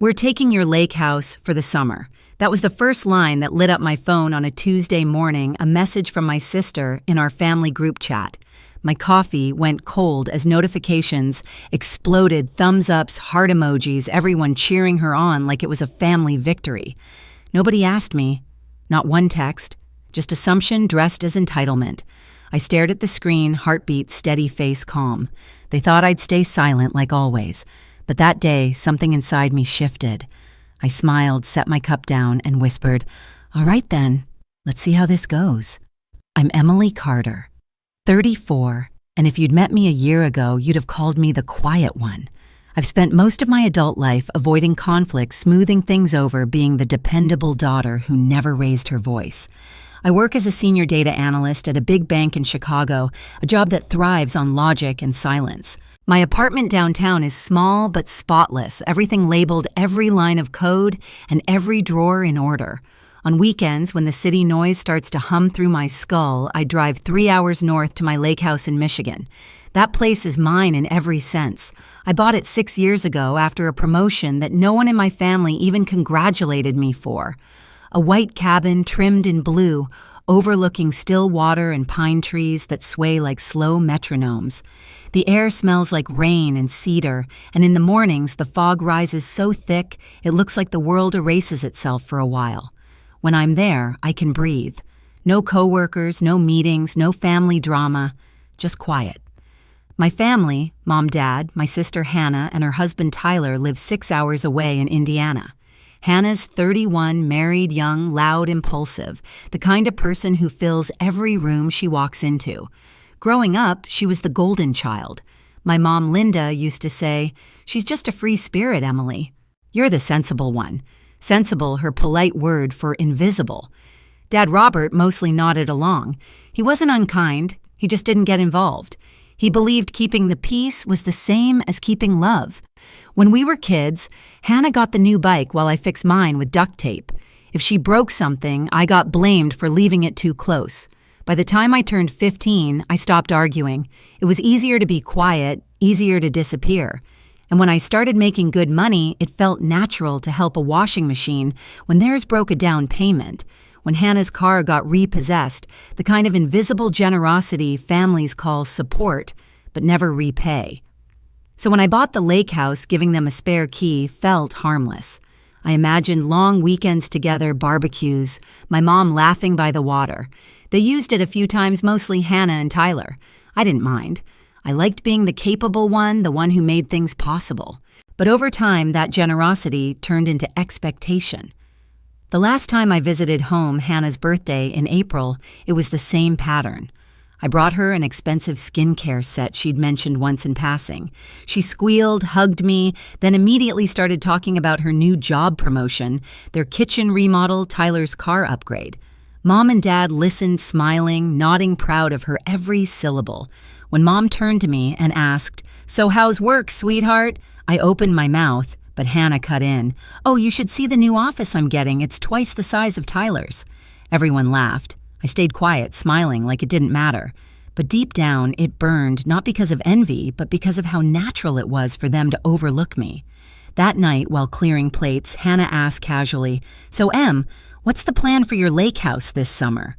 We're taking your lake house for the summer. That was the first line that lit up my phone on a Tuesday morning, a message from my sister in our family group chat. My coffee went cold as notifications exploded, thumbs ups, heart emojis, everyone cheering her on like it was a family victory. Nobody asked me. Not one text. Just assumption dressed as entitlement. I stared at the screen, heartbeat steady, face calm. They thought I'd stay silent like always. But that day, something inside me shifted. I smiled, set my cup down, and whispered, "All right then, let's see how this goes." I'm Emily Carter, 34, and if you'd met me a year ago, you'd have called me the quiet one. I've spent most of my adult life avoiding conflict, smoothing things over, being the dependable daughter who never raised her voice. I work as a senior data analyst at a big bank in Chicago, a job that thrives on logic and silence. My apartment downtown is small but spotless, everything labeled, every line of code, and every drawer in order. On weekends, when the city noise starts to hum through my skull, I drive 3 hours north to my lake house in Michigan. That place is mine in every sense. I bought it 6 years ago after a promotion that no one in my family even congratulated me for. A white cabin trimmed in blue, overlooking still water and pine trees that sway like slow metronomes. The air smells like rain and cedar, and in the mornings the fog rises so thick it looks like the world erases itself for a while. When I'm there, I can breathe. No coworkers, no meetings, no family drama, just quiet. My family, mom, dad, my sister Hannah, and her husband Tyler live 6 hours away in Indiana. Hannah's 31, married, young, loud, impulsive, the kind of person who fills every room she walks into. Growing up, she was the golden child. My mom, Linda, used to say, "She's just a free spirit, Emily. You're the sensible one." Sensible, her polite word for invisible. Dad Robert mostly nodded along. He wasn't unkind, he just didn't get involved. He believed keeping the peace was the same as keeping love. When we were kids, Hannah got the new bike while I fixed mine with duct tape. If she broke something, I got blamed for leaving it too close. By the time I turned 15, I stopped arguing. It was easier to be quiet, easier to disappear. And when I started making good money, it felt natural to help a washing machine when theirs broke a down payment. When Hannah's car got repossessed, the kind of invisible generosity families call support, but never repay. So when I bought the lake house, giving them a spare key felt harmless. I imagined long weekends together, barbecues, my mom laughing by the water. They used it a few times, mostly Hannah and Tyler. I didn't mind. I liked being the capable one, the one who made things possible. But over time, that generosity turned into expectation. The last time I visited home, Hannah's birthday in April, it was the same pattern. I brought her an expensive skincare set she'd mentioned once in passing. She squealed, hugged me, then immediately started talking about her new job promotion, their kitchen remodel, Tyler's car upgrade. Mom and Dad listened, smiling, nodding, proud of her every syllable. When Mom turned to me and asked, "So how's work, sweetheart?" I opened my mouth, but Hannah cut in. "Oh, you should see the new office I'm getting. It's twice the size of Tyler's." Everyone laughed. I stayed quiet, smiling like it didn't matter. But deep down, it burned, not because of envy, but because of how natural it was for them to overlook me. That night, while clearing plates, Hannah asked casually, "So, Em, what's the plan for your lake house this summer?"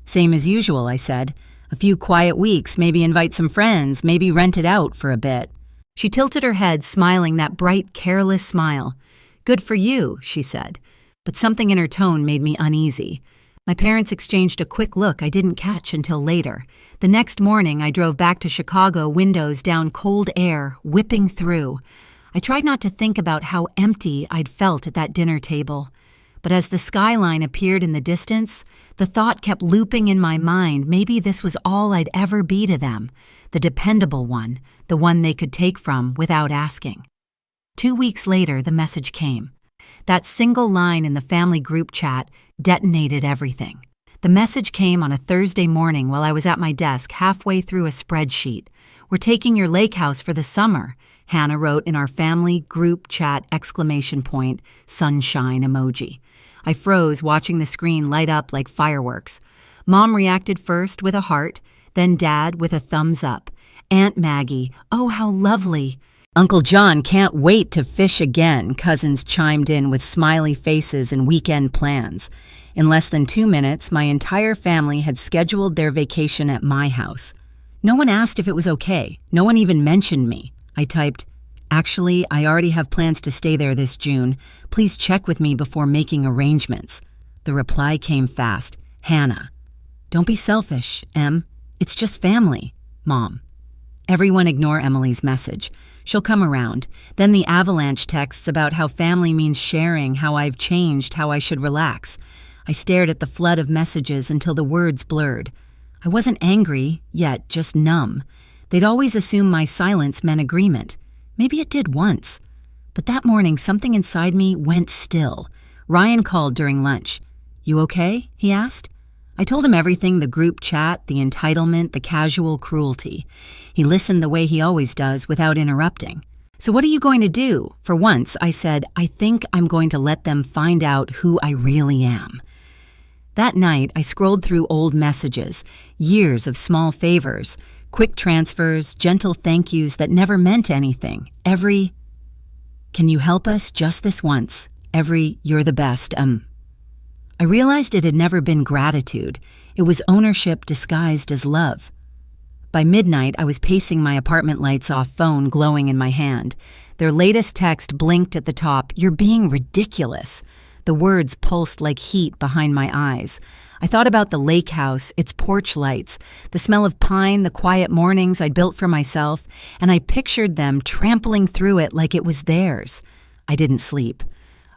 "Same as usual," I said. "A few quiet weeks, maybe invite some friends, maybe rent it out for a bit." She tilted her head, smiling that bright, careless smile. "Good for you," she said. But something in her tone made me uneasy. My parents exchanged a quick look I didn't catch until later. The next morning, I drove back to Chicago, windows down, cold air whipping through. I tried not to think about how empty I'd felt at that dinner table. But as the skyline appeared in the distance, the thought kept looping in my mind, maybe this was all I'd ever be to them, the dependable one, the one they could take from without asking. 2 weeks later, the message came. That single line in the family group chat detonated everything. The message came on a Thursday morning while I was at my desk halfway through a spreadsheet. "We're taking your lake house for the summer," Hannah wrote in our family group chat, ! Sunshine emoji. I froze, watching the screen light up like fireworks. Mom reacted first with a heart, then Dad with a thumbs up. Aunt Maggie, "Oh, how lovely." Uncle John can't wait to fish again, cousins chimed in with smiley faces and weekend plans. In less than 2 minutes, my entire family had scheduled their vacation at my house. No one asked if it was okay. No one even mentioned me. I typed, "Actually, I already have plans to stay there this June. Please check with me before making arrangements." The reply came fast. "Hannah, don't be selfish, Em. It's just family. Mom." Everyone ignore Emily's message. She'll come around. Then the avalanche texts about how family means sharing, how I've changed, how I should relax. I stared at the flood of messages until the words blurred. I wasn't angry, yet just numb. They'd always assume my silence meant agreement. Maybe it did once. But that morning, something inside me went still. Ryan called during lunch. "You okay?" he asked. I told him everything, the group chat, the entitlement, the casual cruelty. He listened the way he always does, without interrupting. "So what are you going to do?" For once, I said, "I think I'm going to let them find out who I really am." That night, I scrolled through old messages, years of small favors, quick transfers, gentle thank yous that never meant anything. Every, "Can you help us just this once?" Every, "You're the best, I realized it had never been gratitude. It was ownership disguised as love. By midnight, I was pacing my apartment lights off, phone glowing in my hand. Their latest text blinked at the top, "You're being ridiculous." The words pulsed like heat behind my eyes. I thought about the lake house, its porch lights, the smell of pine, the quiet mornings I'd built for myself, and I pictured them trampling through it like it was theirs. I didn't sleep.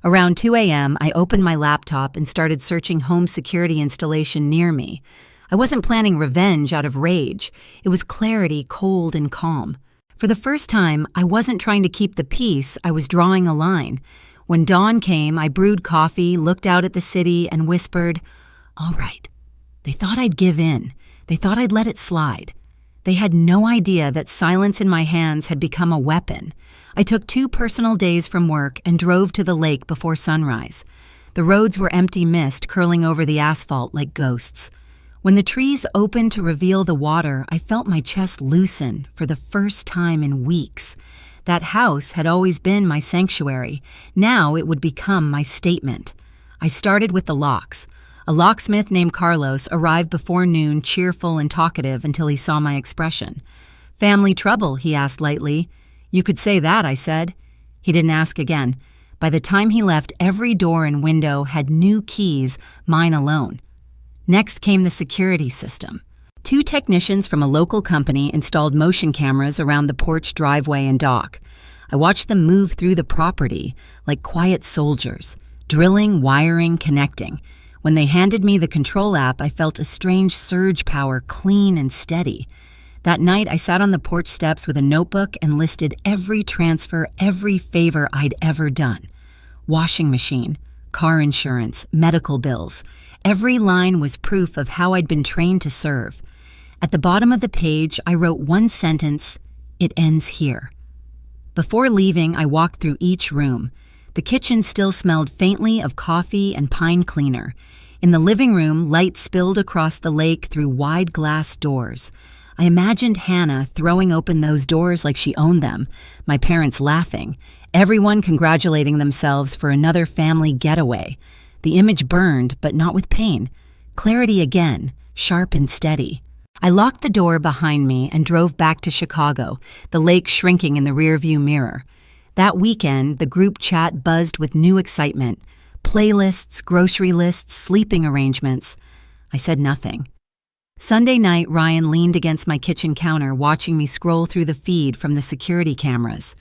Around 2 a.m., I opened my laptop and started searching home security installation near me. I wasn't planning revenge out of rage. It was clarity, cold and calm. For the first time, I wasn't trying to keep the peace, I was drawing a line. When dawn came, I brewed coffee, looked out at the city, and whispered, "All right." They thought I'd give in. They thought I'd let it slide. They had no idea that silence in my hands had become a weapon. I took 2 personal days from work and drove to the lake before sunrise. The roads were empty mist curling over the asphalt like ghosts. When the trees opened to reveal the water, I felt my chest loosen for the first time in weeks. That house had always been my sanctuary. Now it would become my statement. I started with the locks. A locksmith named Carlos arrived before noon, cheerful and talkative until he saw my expression. "Family trouble?" he asked lightly. "You could say that," I said. He didn't ask again. By the time he left, every door and window had new keys, mine alone. Next came the security system. 2 technicians from a local company installed motion cameras around the porch, driveway, and dock. I watched them move through the property like quiet soldiers, drilling, wiring, connecting. When they handed me the control app, I felt a strange surge power, clean and steady. That night, I sat on the porch steps with a notebook and listed every transfer, every favor I'd ever done. Washing machine, car insurance, medical bills. Every line was proof of how I'd been trained to serve. At the bottom of the page, I wrote one sentence, "It ends here." Before leaving, I walked through each room. The kitchen still smelled faintly of coffee and pine cleaner. In the living room, light spilled across the lake through wide glass doors. I imagined Hannah throwing open those doors like she owned them, my parents laughing, everyone congratulating themselves for another family getaway. The image burned, but not with pain. Clarity again, sharp and steady. I locked the door behind me and drove back to Chicago, the lake shrinking in the rearview mirror. That weekend, the group chat buzzed with new excitement. Playlists, grocery lists, sleeping arrangements. I said nothing. Sunday night, Ryan leaned against my kitchen counter, watching me scroll through the feed from the security cameras.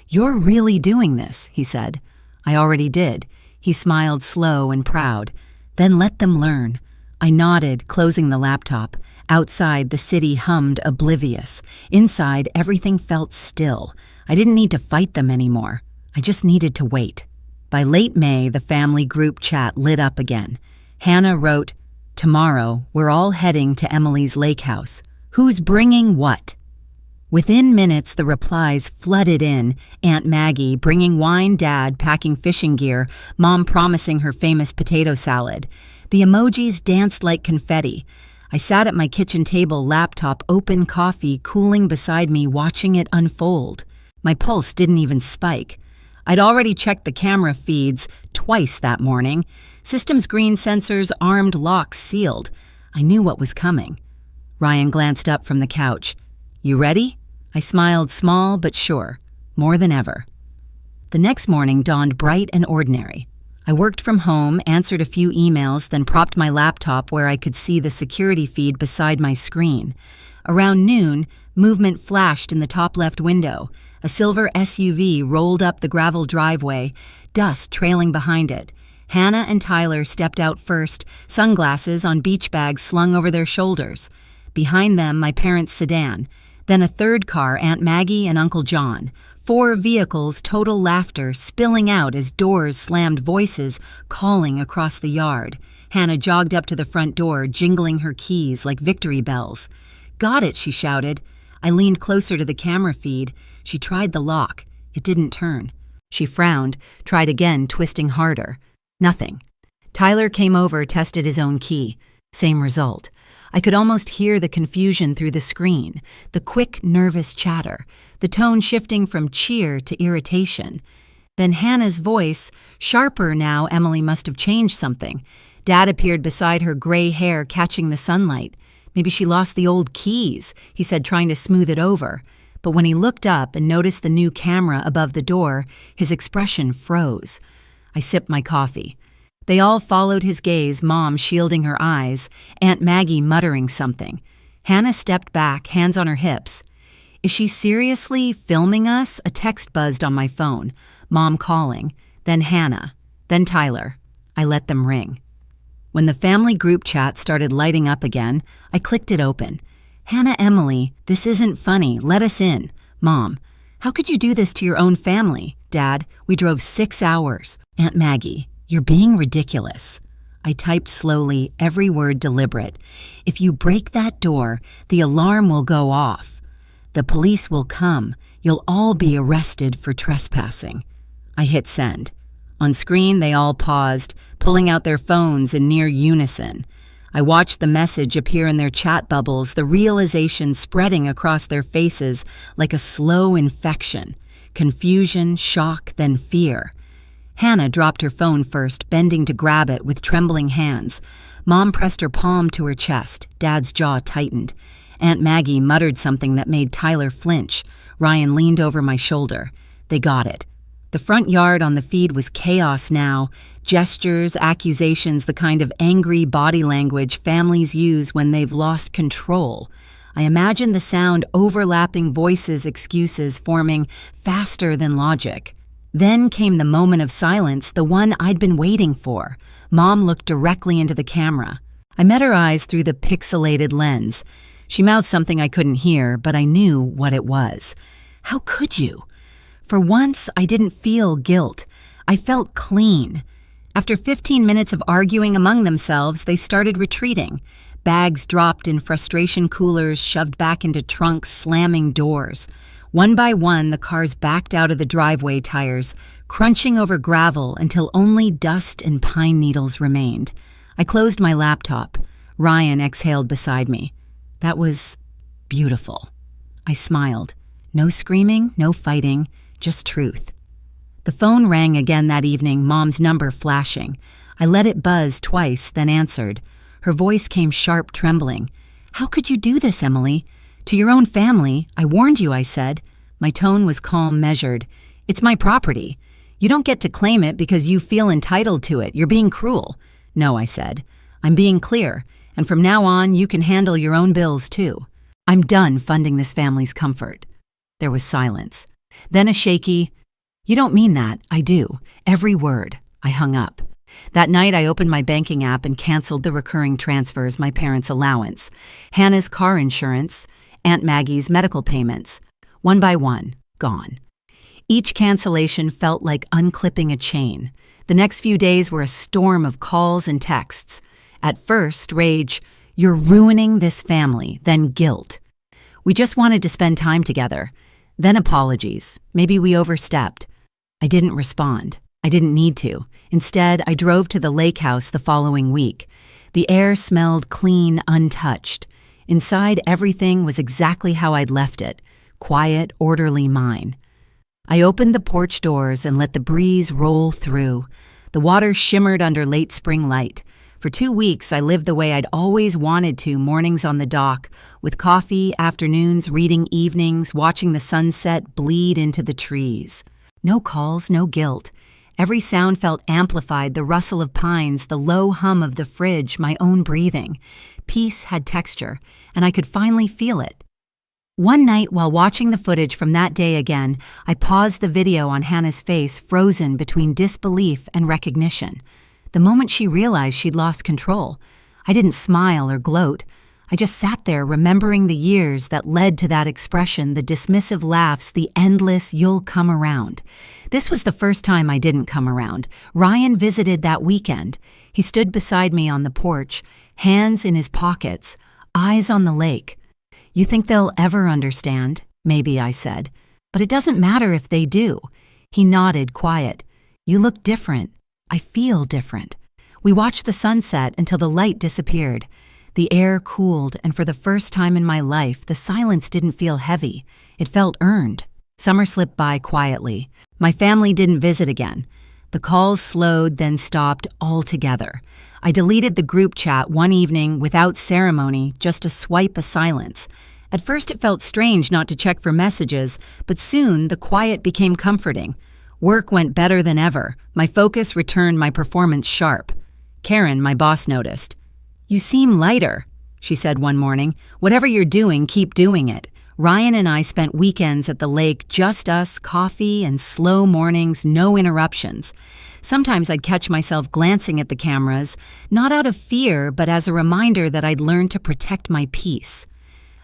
"You're really doing this," he said. I already did. He smiled slow and proud. "Then let them learn." I nodded, closing the laptop. Outside, the city hummed oblivious. Inside, everything felt still. I didn't need to fight them anymore. I just needed to wait. By late May, the family group chat lit up again. Hannah wrote, "Tomorrow, we're all heading to Emily's lake house. Who's bringing what?" Within minutes, the replies flooded in. Aunt Maggie bringing wine, Dad packing fishing gear, Mom promising her famous potato salad. The emojis danced like confetti. I sat at my kitchen table, laptop open, coffee cooling beside me, watching it unfold. My pulse didn't even spike. I'd already checked the camera feeds twice that morning. System's green sensors, armed locks sealed. I knew what was coming. Ryan glanced up from the couch. "You ready?" I smiled, small but sure, more than ever. The next morning dawned bright and ordinary. I worked from home, answered a few emails, then propped my laptop where I could see the security feed beside my screen. Around noon, movement flashed in the top left window. A silver SUV rolled up the gravel driveway, dust trailing behind it. Hannah and Tyler stepped out first, sunglasses on beach bags slung over their shoulders. Behind them, my parents' sedan. Then a third car, Aunt Maggie and Uncle John. 4 vehicles, total laughter, spilling out as doors slammed, voices calling across the yard. Hannah jogged up to the front door, jingling her keys like victory bells. "Got it," she shouted. I leaned closer to the camera feed. She tried the lock. It didn't turn. She frowned, tried again, twisting harder. Nothing. Tyler came over, tested his own key. Same result. I could almost hear the confusion through the screen, the quick, nervous chatter, the tone shifting from cheer to irritation. Then Hannah's voice, sharper now. Emily must have changed something. Dad appeared beside her, gray hair catching the sunlight. "Maybe she lost the old keys," he said, trying to smooth it over. But when he looked up and noticed the new camera above the door, his expression froze. I sipped my coffee. They all followed his gaze, Mom shielding her eyes, Aunt Maggie muttering something. Hannah stepped back, hands on her hips. "Is she seriously filming us?" A text buzzed on my phone. Mom calling, then Hannah, then Tyler. I let them ring. When the family group chat started lighting up again, I clicked it open. "Hannah, Emily, this isn't funny. Let us in." Mom, "How could you do this to your own family?" Dad, "We drove 6 hours." Aunt Maggie, "You're being ridiculous." I typed slowly, every word deliberate. "If you break that door, the alarm will go off. The police will come. You'll all be arrested for trespassing." I hit send. On screen, they all paused, pulling out their phones in near unison. I watched the message appear in their chat bubbles, the realization spreading across their faces like a slow infection. Confusion, shock, then fear. Hannah dropped her phone first, bending to grab it with trembling hands. Mom pressed her palm to her chest. Dad's jaw tightened. Aunt Maggie muttered something that made Tyler flinch. Ryan leaned over my shoulder. They got it. The front yard on the feed was chaos now. Gestures, accusations, the kind of angry body language families use when they've lost control. I imagined the sound overlapping voices, excuses forming faster than logic. Then came the moment of silence, the one I'd been waiting for. Mom looked directly into the camera. I met her eyes through the pixelated lens. She mouthed something I couldn't hear, but I knew what it was. "How could you?" For once, I didn't feel guilt. I felt clean. After 15 minutes of arguing among themselves, they started retreating. Bags dropped in frustration, coolers shoved back into trunks, slamming doors. One by one, the cars backed out of the driveway tires, crunching over gravel until only dust and pine needles remained. I closed my laptop. Ryan exhaled beside me. That was beautiful. I smiled. No screaming, no fighting, just truth. The phone rang again that evening, Mom's number flashing. I let it buzz twice, then answered. Her voice came sharp, trembling. "How could you do this, Emily? To your own family? I warned you," I said. My tone was calm, measured. "It's my property. You don't get to claim it because you feel entitled to it. You're being cruel." "No," I said. "I'm being clear, and from now on, you can handle your own bills, too. I'm done funding this family's comfort." There was silence. Then a shaky, "You don't mean that." "I do. Every word." I hung up. That night, I opened my banking app and canceled the recurring transfers, my parents' allowance, Hannah's car insurance, Aunt Maggie's medical payments. One by one, gone. Each cancellation felt like unclipping a chain. The next few days were a storm of calls and texts. At first, rage, "You're ruining this family," then guilt. "We just wanted to spend time together." Then apologies. Maybe we overstepped. I didn't respond. I didn't need to. Instead, I drove to the lake house the following week. The air smelled clean, untouched. Inside, everything was exactly how I'd left it. Quiet, orderly mine. I opened the porch doors and let the breeze roll through. The water shimmered under late spring light. For 2 weeks, I lived the way I'd always wanted to, mornings on the dock, with coffee, afternoons, reading evenings, watching the sunset bleed into the trees. No calls, no guilt. Every sound felt amplified, the rustle of pines, the low hum of the fridge, my own breathing. Peace had texture, and I could finally feel it. One night, while watching the footage from that day again, I paused the video on Hannah's face, frozen between disbelief and recognition. The moment she realized she'd lost control, I didn't smile or gloat. I just sat there remembering the years that led to that expression, the dismissive laughs, the endless "you'll come around." This was the first time I didn't come around. Ryan visited that weekend. He stood beside me on the porch, hands in his pockets, eyes on the lake. "You think they'll ever understand?" Maybe, I said. "But it doesn't matter if they do." He nodded, quiet. "You look different. I feel different." We watched the sunset until the light disappeared. The air cooled, and for the first time in my life, the silence didn't feel heavy. It felt earned. Summer slipped by quietly. My family didn't visit again. The calls slowed, then stopped altogether. I deleted the group chat one evening without ceremony, just a swipe of silence. At first it felt strange not to check for messages, but soon the quiet became comforting. Work went better than ever. My focus returned, my performance sharp. Karen, my boss, noticed. "You seem lighter," she said one morning. "Whatever you're doing, keep doing it." Ryan and I spent weekends at the lake, just us, coffee and slow mornings, no interruptions. Sometimes I'd catch myself glancing at the cameras, not out of fear, but as a reminder that I'd learned to protect my peace.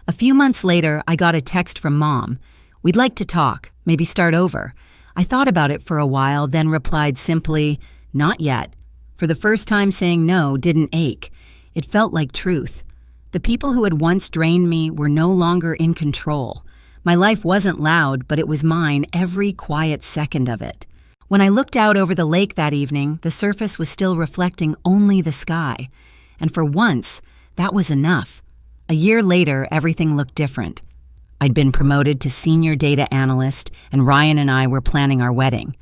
A few months later, I got a text from Mom. "We'd like to talk, maybe start over." I thought about it for a while, then replied simply, "Not yet." For the first time, saying no didn't ache. It felt like truth. The people who had once drained me were no longer in control. My life wasn't loud, but it was mine, every quiet second of it. When I looked out over the lake that evening, the surface was still reflecting only the sky. And for once, that was enough. A year later, everything looked different. I'd been promoted to senior data analyst, and Ryan and I were planning our wedding.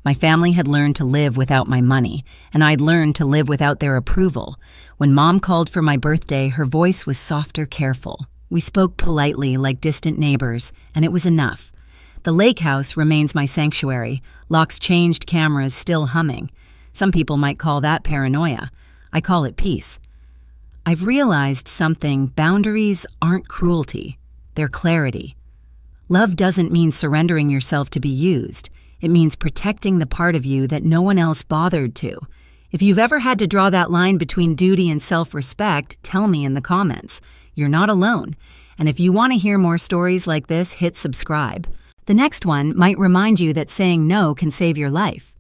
My family had learned to live without my money, and I'd learned to live without their approval. When Mom called for my birthday, her voice was softer, careful. We spoke politely, like distant neighbors, and it was enough. The lake house remains my sanctuary, locks changed, cameras still humming. Some people might call that paranoia. I call it peace. I've realized something: boundaries aren't cruelty, they're clarity. Love doesn't mean surrendering yourself to be used. It means protecting the part of you that no one else bothered to. If you've ever had to draw that line between duty and self-respect, tell me in the comments. You're not alone. And if you want to hear more stories like this, hit subscribe. The next one might remind you that saying no can save your life.